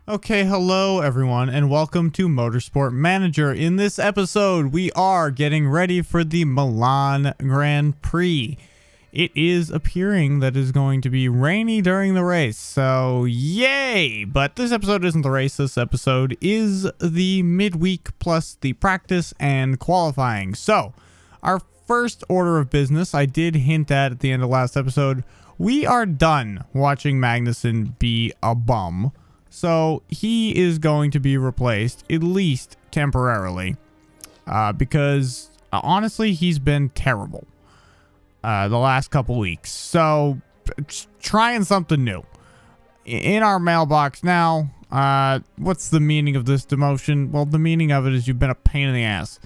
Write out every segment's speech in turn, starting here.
Okay, hello everyone, and welcome to Motorsport Manager. In this episode, we are getting ready for the Milan Grand Prix. It is appearing that it's going to be rainy during the race, so yay! But this episode isn't the race, this episode is the midweek plus the practice and qualifying. So, our first order of business, I did hint at the end of last episode, we are done watching Magnussen be a bum. So he is going to be replaced, at least temporarily, because honestly, he's been terrible the last couple weeks. So trying something new. In our mailbox now, what's the meaning of this demotion? Well, the meaning of it is you've been a pain in the ass.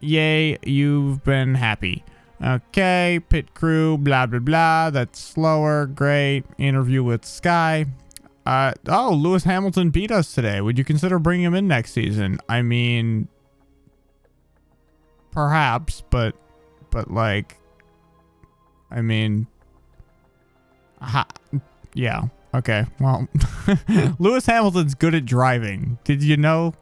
Yay, you've been happy. Okay, pit crew, blah, blah, blah. That's slower. Great. Interview with Sky. Lewis Hamilton beat us today. Would you consider bringing him in next season? I mean, perhaps, but like, I mean, yeah, okay, well, Lewis Hamilton's good at driving. Did you know?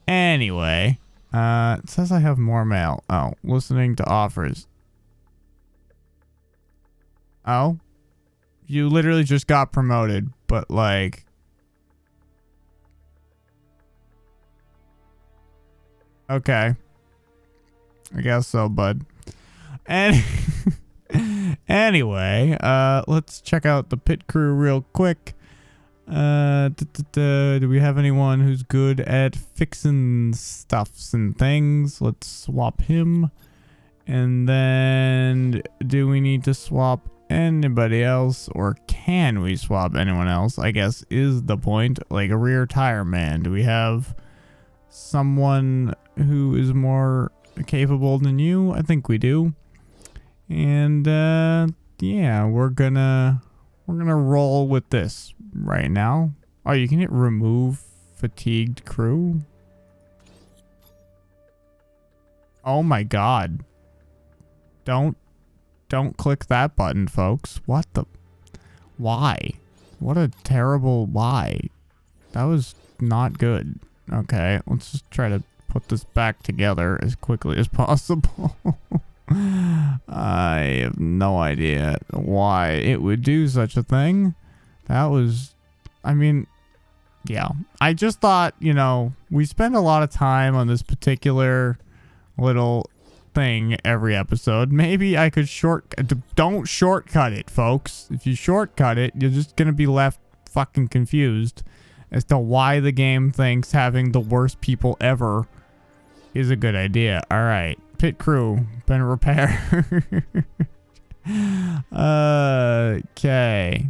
Anyway, it says I have more mail. Oh, listening to offers. Oh? You literally just got promoted, but like... Okay. I guess so, bud. And anyway, let's check out the pit crew real quick. Do we have anyone who's good at fixing stuffs and things? Let's swap him. And then, do we need to swap anybody else, or can we swap anyone else, I guess is the point. Like a rear tire man, do we have someone who is more capable than you? I think we do. And yeah, we're gonna roll with this right now. Oh, you can hit remove fatigued crew. Oh my god, don't click that button, folks. What the? Why? What a terrible why. That was not good. Okay, let's just try to put this back together as quickly as possible. I have no idea why it would do such a thing. That was, I mean, yeah. I just thought, you know, we spend a lot of time on this particular little thing every episode. Maybe I could don't shortcut it, folks. If you shortcut it, you're just gonna be left fucking confused as to why the game thinks having the worst people ever is a good idea. All right, pit crew been repaired. Okay,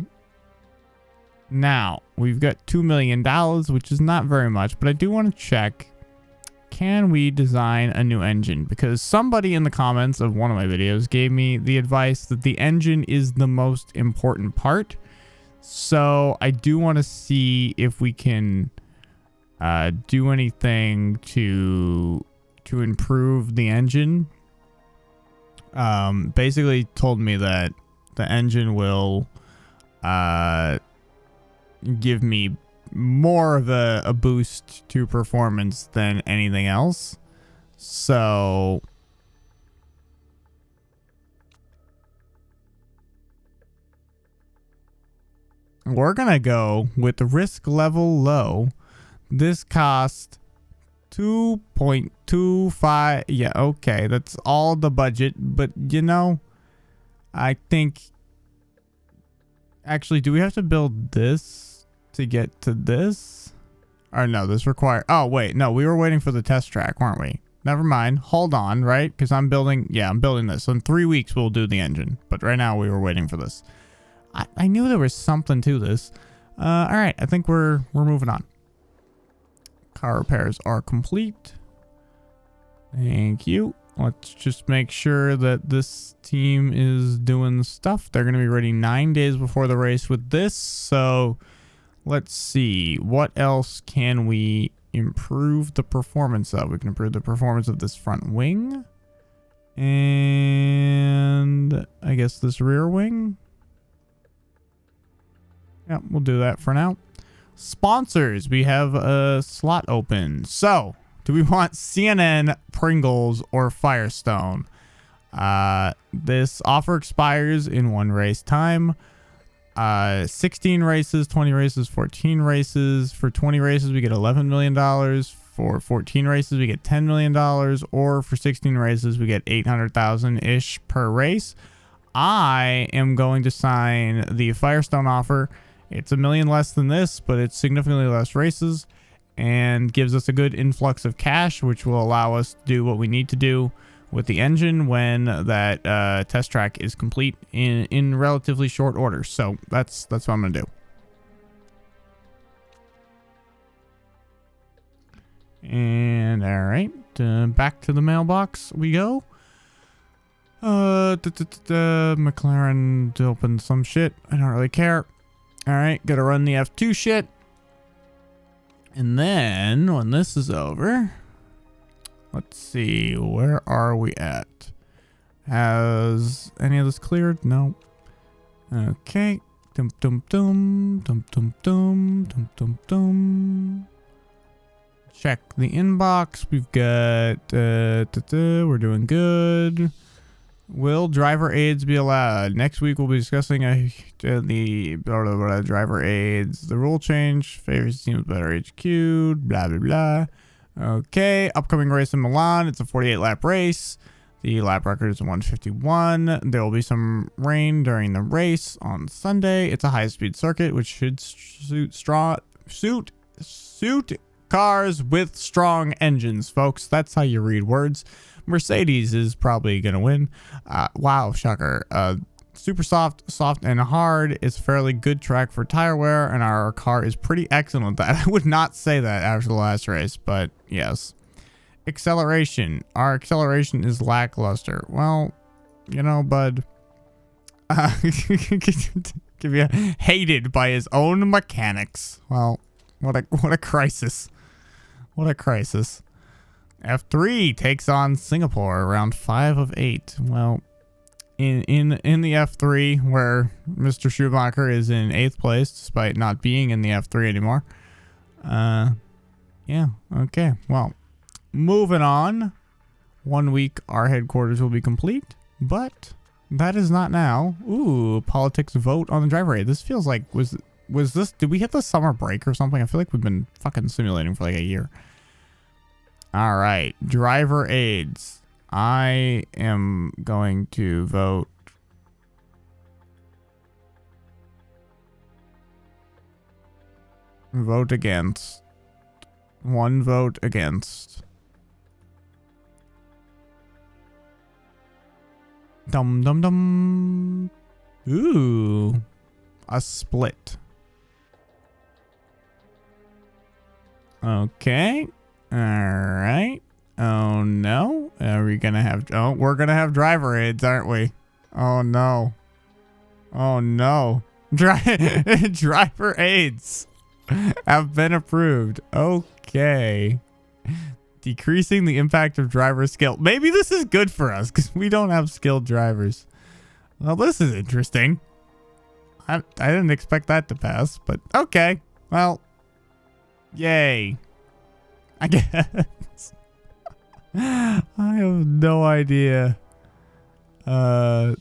now we've got $2 million, which is not very much, but I do want to check, can we design a new engine? Because somebody in the comments of one of my videos gave me the advice that the engine is the most important part. So I do want to see if we can do anything to improve the engine. Basically told me that the engine will give me more of a boost to performance than anything else. So we're gonna go with the risk level low. This cost 2.25. Yeah, okay, that's all the budget, but you know, I think actually, do we have to build this to get to this? Or no, this require, oh wait, no, we were waiting for the test track, weren't we? Never mind, hold on, right? Because I'm building this. So in 3 weeks we'll do the engine, but right now we were waiting for this. I knew there was something to this. All right, I think we're moving on. Car repairs are complete. Thank you. Let's just make sure that this team is doing stuff. They're going to be ready 9 days before the race with this. So let's see. What else can we improve the performance of? We can improve the performance of this front wing. And I guess this rear wing. Yeah, we'll do that for now. sponsors. We have a slot open. So, do we want CNN, Pringles, or Firestone? This offer expires in 1 race time. 16 races, 20 races, 14 races. For 20 races, we get $11 million. For 14 races, we get $10 million. Or for 16 races, we get $800,000-ish per race. I am going to sign the Firestone offer. It's $1 million less than this, but it's significantly less races and gives us a good influx of cash, which will allow us to do what we need to do with the engine when that test track is complete in relatively short order. So that's what I'm gonna do. And all right, back to the mailbox we go. McLaren opened some shit. I don't really care. All right, gotta run the F2 shit. And then when this is over, let's see, where are we at? Has any of this cleared? No. Okay. Dum dum dum dum dum dum dum dum dum. Check the inbox. We've got we're doing good. Will driver aids be allowed? Next week we'll be discussing the driver aids, the rule change, favors teams better HQ, blah blah blah. Okay, upcoming race in Milan. It's a 48 lap race. The lap record is 151. There will be some rain during the race on Sunday. It's a high speed circuit, which should suit cars with strong engines, folks. That's how you read words. Mercedes is probably going to win. Wow, shocker. Super soft and hard. It's fairly good track for tire wear, and our car is pretty excellent at that. I would not say that after the last race, but yes. Acceleration. Our acceleration is lackluster. Well, you know, bud. Hated by his own mechanics. Well, what a crisis. What a crisis. F3 takes on Singapore, round 5 of 8. Well, in the F3, where Mr. Schumacher is in 8th place, despite not being in the F3 anymore. Yeah, okay. Well, moving on. 1 week, our headquarters will be complete, but that is not now. Ooh, politics vote on the driver aid. This feels like, was this, did we hit the summer break or something? I feel like we've been fucking simulating for like a year. All right, driver aids. I am going to vote against. 1 vote against. Dum dum dum. Ooh, a split. Okay. All right. Oh no. Are we gonna have? Oh, we're gonna have driver aids, aren't we? Oh no. Oh no. Driver aids have been approved. Okay. Decreasing the impact of driver skill. Maybe this is good for us because we don't have skilled drivers. Well, this is interesting. I didn't expect that to pass, but okay. Well, yay. I guess. I have no idea. I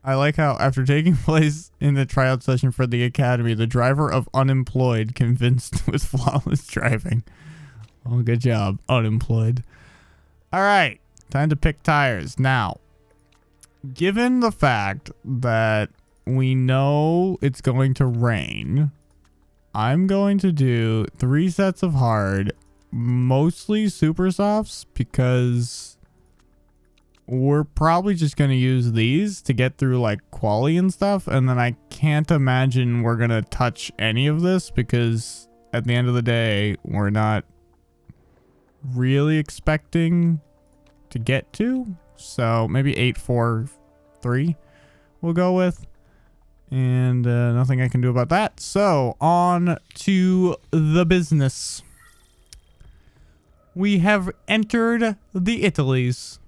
like how after taking place in the tryout session for the academy, the driver of Unemployed convinced with flawless driving. Oh, good job, Unemployed. All right, time to pick tires. Now, given the fact that we know it's going to rain, I'm going to do 3 sets of hard, mostly super softs, because we're probably just going to use these to get through like quali and stuff. And then I can't imagine we're going to touch any of this because at the end of the day, we're not really expecting to get to. So maybe 8-4-3 we'll go with. And nothing I can do about that. So on to the business. We have entered the Italies.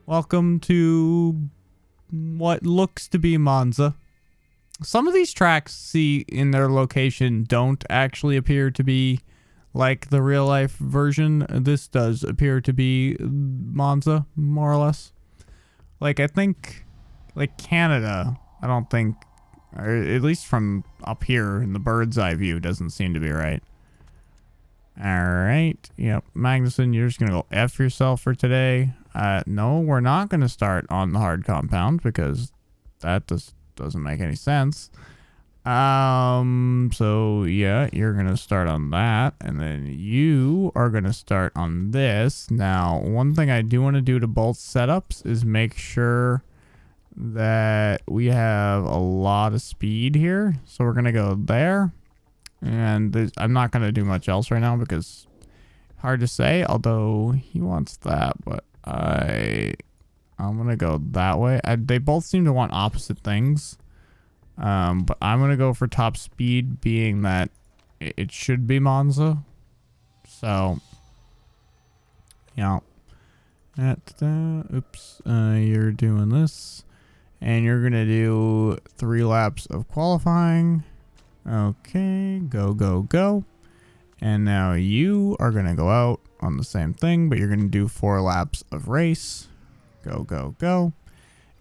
Welcome to what looks to be Monza. Some of these tracks, see, in their location don't actually appear to be like the real life version. This does appear to be Monza, more or less. Like, I think, like Canada, I don't think, or at least from up here in the bird's eye view, doesn't seem to be right. Alright, yep, Magnuson, you're just gonna go F yourself for today. No, we're not gonna start on the hard compound because that just doesn't make any sense. So yeah, you're gonna start on that, and then you are gonna start on this. Now, one thing I do want to do to both setups is make sure that we have a lot of speed here. So we're gonna go there, and I'm not gonna do much else right now because hard to say. Although he wants that, but I'm gonna go that way. They both seem to want opposite things. But I'm going to go for top speed, being that it should be Monza. So, yeah. Oops. You're doing this. And you're going to do 3 laps of qualifying. Okay. Go, go, go. And now you are going to go out on the same thing, but you're going to do 4 laps of race. Go, go, go.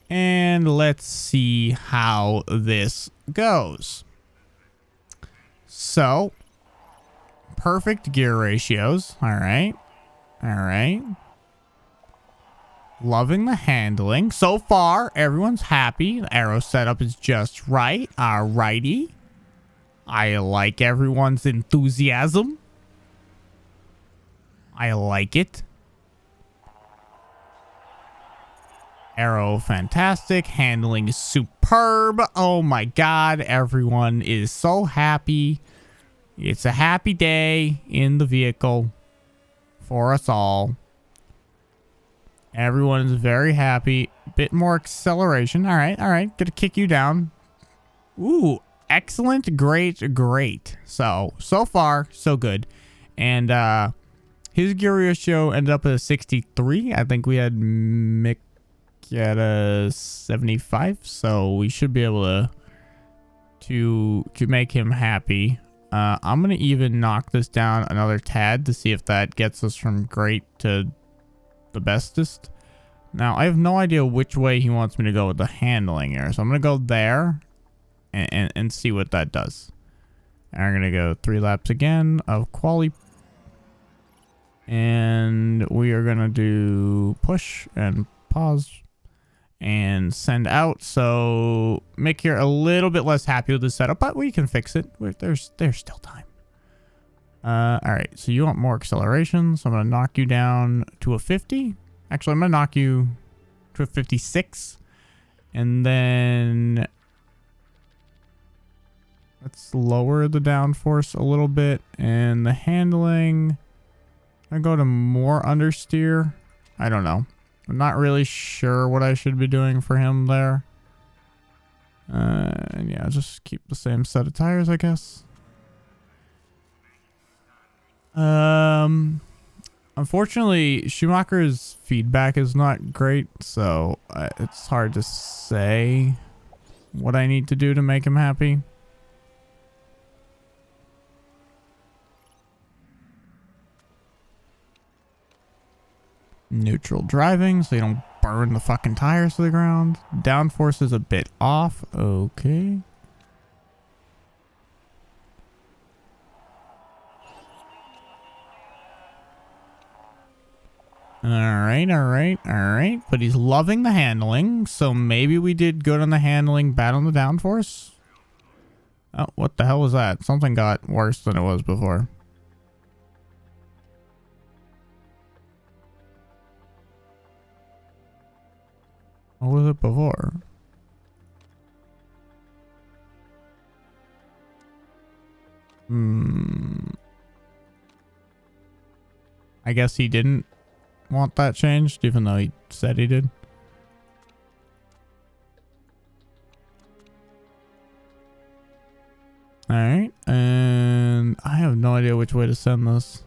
And let's see how this goes. So, perfect gear ratios. All right. All right. Loving the handling. So far, everyone's happy. The aero setup is just right. All righty. I like everyone's enthusiasm. I like it. Aero fantastic, handling is superb. Oh my god, everyone is so happy. It's a happy day in the vehicle for us all. Everyone is very happy. Bit more acceleration. All right, gonna kick you down. Ooh, excellent, great, great. So far, so good. And his gear ratio ended up at a 63. I think we had Mick at a 75, so we should be able to make him happy. I'm gonna even knock this down another tad to see if that gets us from great to the bestest. Now I have no idea which way he wants me to go with the handling here, so I'm gonna go there and see what that does. And we're gonna go 3 laps again of quali, and we are gonna do push and pause and send out. So Mick here a little bit less happy with the setup, but we can fix it. There's still time. All right, so you want more acceleration, so I'm gonna knock you down to a 50. Actually, I'm gonna knock you to a 56, and then let's lower the downforce a little bit, and the handling, I go to more understeer. I don't know. I'm not really sure what I should be doing for him there. And yeah, just keep the same set of tires, I guess. Unfortunately, Schumacher's feedback is not great, so it's hard to say what I need to do to make him happy. Neutral driving, so you don't burn the fucking tires to the ground. Downforce is a bit off. Okay. Alright. But he's loving the handling, so maybe we did good on the handling, bad on the downforce. Oh, what the hell was that? Something got worse than it was before. What was it before? I guess he didn't want that changed, even though he said he did. Alright, and I have no idea which way to send this.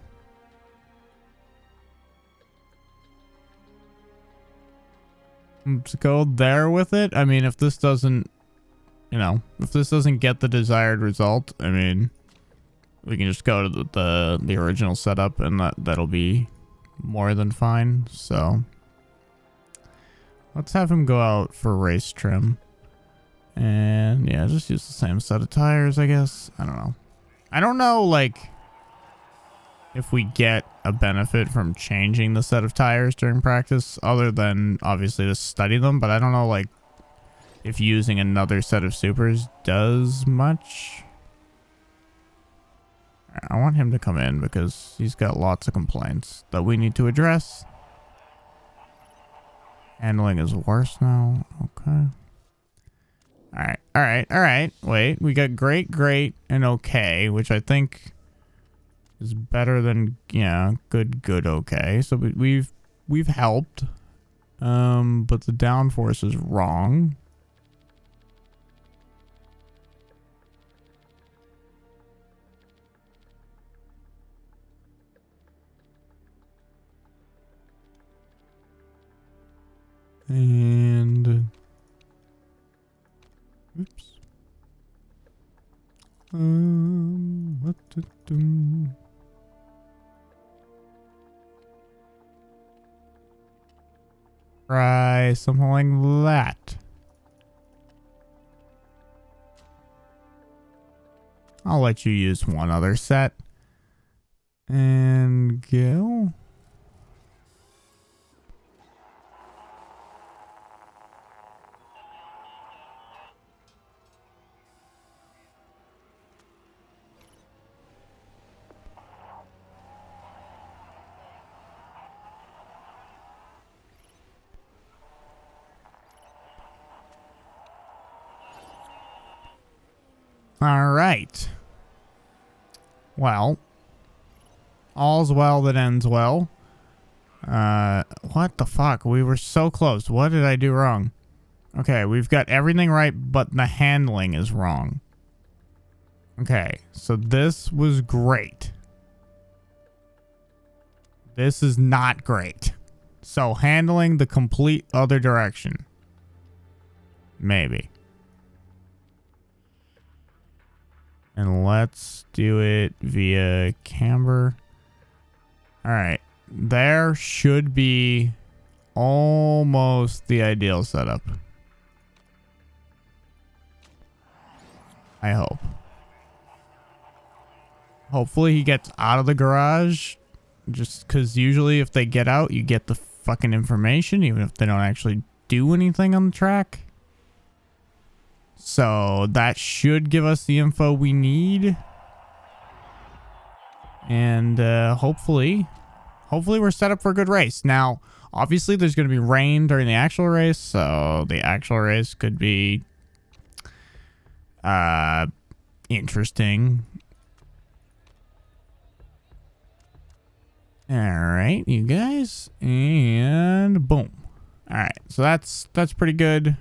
Let's go there with it. I mean, if this doesn't you know, if this doesn't get the desired result, I mean, we can just go to the original setup, and that'll be more than fine. So let's have him go out for race trim. And yeah, just use the same set of tires, I guess. I don't know. I don't know, like, if we get a benefit from changing the set of tires during practice, other than obviously to study them. But I don't know, like, if using another set of supers does much. I want him to come in because he's got lots of complaints that we need to address. Handling is worse now. Okay. All right. Wait, we got great, and okay, which I think is better than, yeah, good, okay. So we've helped, but the downforce is wrong. And oops. What to do? Try something like that. I'll let you use one other set. And go. All right. Well, all's well that ends well. What the fuck? We were so close. What did I do wrong? Okay, we've got everything right, but the handling is wrong. Okay, so this was great. This is not great. So handling the complete other direction. Maybe. And let's do it via camber. All right. There should be almost the ideal setup. I hope. Hopefully he gets out of the garage. Just because usually if they get out, you get the fucking information, even if they don't actually do anything on the track. So that should give us the info we need. And hopefully we're set up for a good race. Now, obviously there's going to be rain during the actual race, so the actual race could be interesting. All right, you guys, and boom. All right, so that's pretty good.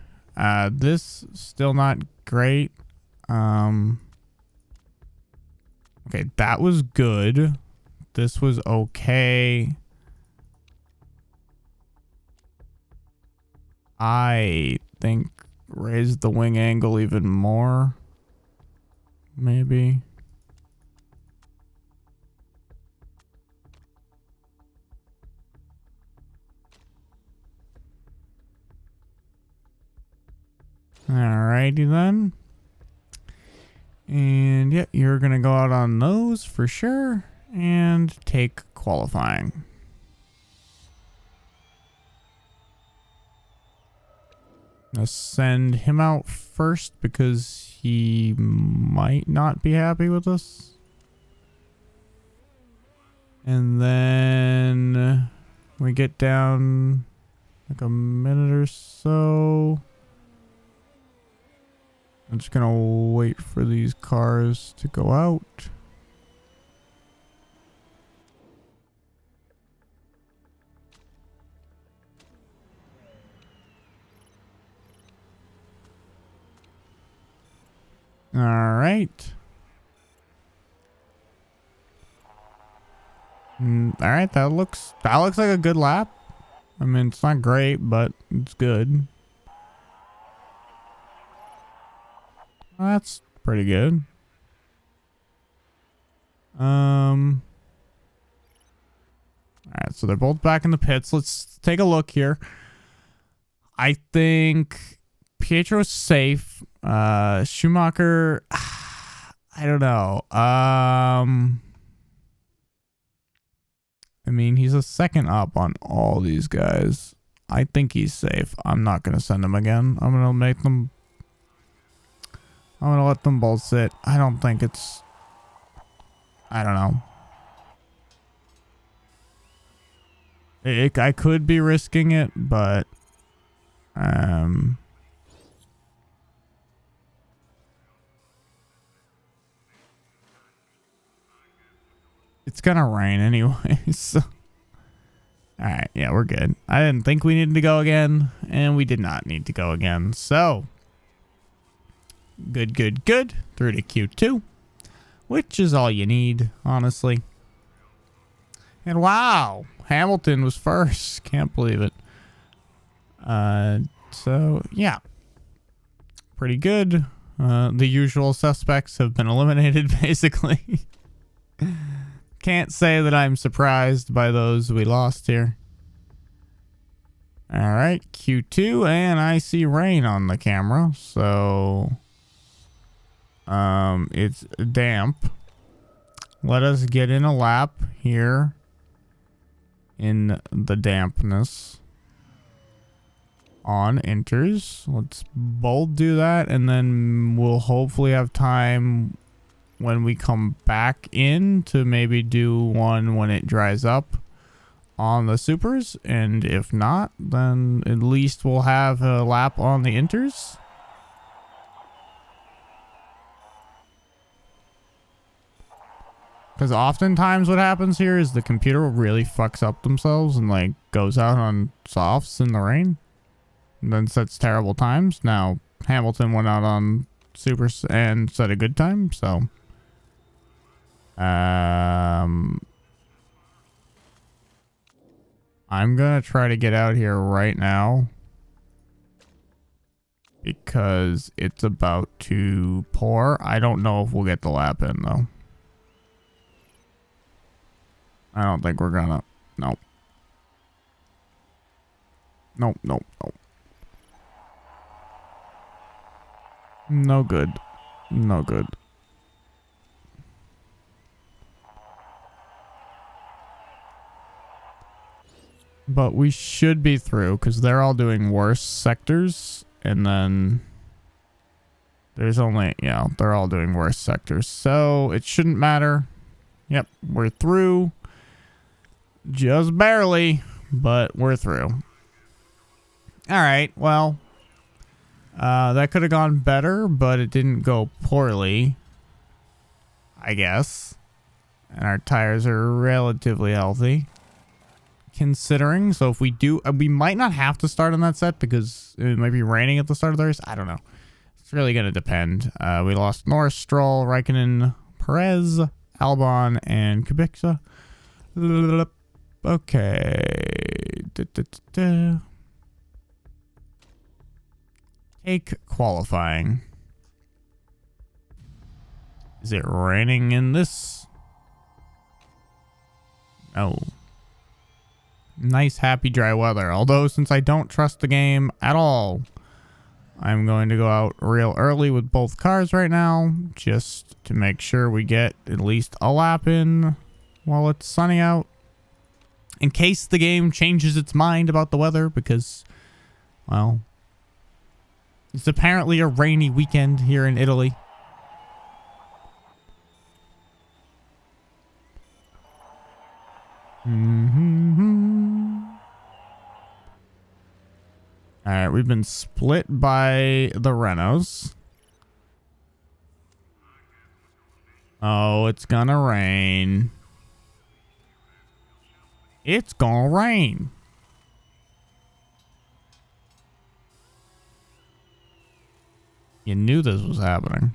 This still not great. Okay, that was good. This was okay. I think raise the wing angle even more. Maybe. Alrighty then. And yeah, you're gonna go out on those for sure and take qualifying. Let's send him out first because he might not be happy with us. And then we get down like a minute or so. I'm just gonna wait for these cars to go out. All right. All right, that looks like a good lap. I mean, it's not great, but it's good. Well, that's pretty good. Alright, so they're both back in the pits. Let's take a look here. I think Pietro's safe. Schumacher, I don't know. I mean, he's a second up on all these guys. I think he's safe. I'm not going to send him again. I'm going to let them both sit. I don't think it's... I don't know. I could be risking it, but... it's gonna rain anyways. So. Alright, yeah, we're good. I didn't think we needed to go again, and we did not need to go again. So, good. Through to Q2, which is all you need, honestly. And wow, Hamilton was first. Can't believe it. So, yeah. Pretty good. The usual suspects have been eliminated, basically. Can't say that I'm surprised by those we lost here. Alright, Q2, and I see rain on the camera, so... it's damp. Let us get in a lap here in the dampness on inters. Let's both do that, and then we'll hopefully have time when we come back in to maybe do one when it dries up on the supers, and if not, then at least we'll have a lap on the inters. Because oftentimes what happens here is the computer really fucks up themselves and like goes out on softs in the rain and then sets terrible times. Now Hamilton went out on supers and set a good time, so I'm gonna try to get out here right now because it's about to pour. I don't know if we'll get the lap in though. I don't think we're gonna. Nope. Nope. No good. No good. But we should be through because they're all doing worse sectors, and then there's only, yeah, they're all doing worse sectors, so it shouldn't matter. Yep, we're through. Just barely, but we're through. Alright, well, that could have gone better, but it didn't go poorly, I guess. And our tires are relatively healthy, considering. So if we do, we might not have to start on that set because it might be raining at the start of the race. I don't know. It's really going to depend. We lost Norris, Stroll, Raikkonen, Perez, Albon, and Kubica. Okay. Take qualifying. Is it raining in this? No. Nice, happy, dry weather. Although, since I don't trust the game at all, I'm going to go out real early with both cars right now, just to make sure we get at least a lap in while it's sunny out. In case the game changes its mind about the weather, because, well, it's apparently a rainy weekend here in Italy. Alright, we've been split by the Renaults. Oh, it's gonna rain. It's gonna rain. You knew this was happening.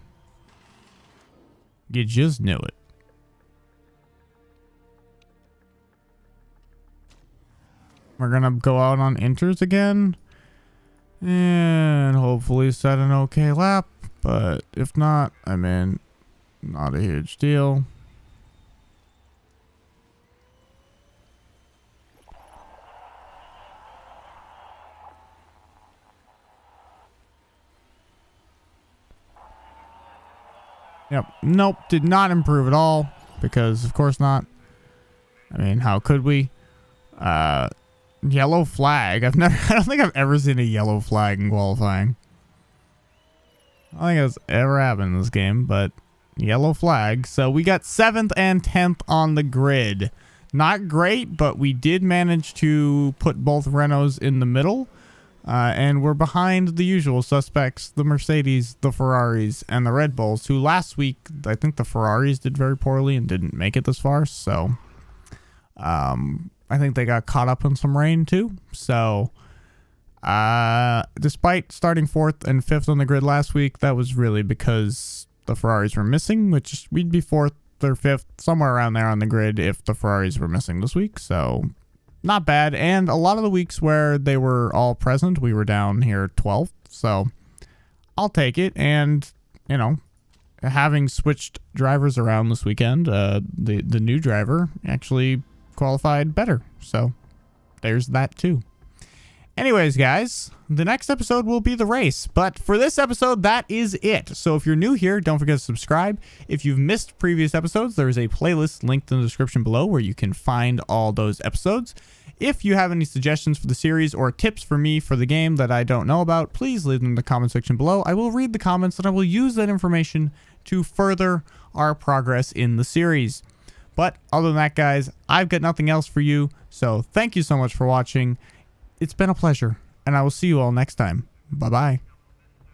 You just knew it. We're gonna go out on inters again. And hopefully set an okay lap. But if not, I mean, not a huge deal. Yep. Nope. Did not improve at all. Because, of course not. I mean, how could we? Yellow flag. I don't think I've ever seen a yellow flag in qualifying. I don't think that's ever happened in this game, but yellow flag. So we got 7th and 10th on the grid. Not great, but we did manage to put both Renaults in the middle. And we're behind the usual suspects, the Mercedes, the Ferraris, and the Red Bulls, who last week, I think the Ferraris did very poorly and didn't make it this far. So, I think they got caught up in some rain too. So, despite starting 4th and 5th on the grid last week, that was really because the Ferraris were missing, which we'd be 4th or 5th, somewhere around there on the grid if the Ferraris were missing this week. So, not bad. And a lot of the weeks where they were all present, we were down here 12th. So I'll take it. And, you know, having switched drivers around this weekend, the new driver actually qualified better. So there's that too. Anyways, guys, the next episode will be the race. But for this episode, that is it. So if you're new here, don't forget to subscribe. If you've missed previous episodes, there is a playlist linked in the description below where you can find all those episodes. If you have any suggestions for the series or tips for me for the game that I don't know about, please leave them in the comment section below. I will read the comments and I will use that information to further our progress in the series. But other than that, guys, I've got nothing else for you. So thank you so much for watching. It's been a pleasure, and I will see you all next time. Bye-bye.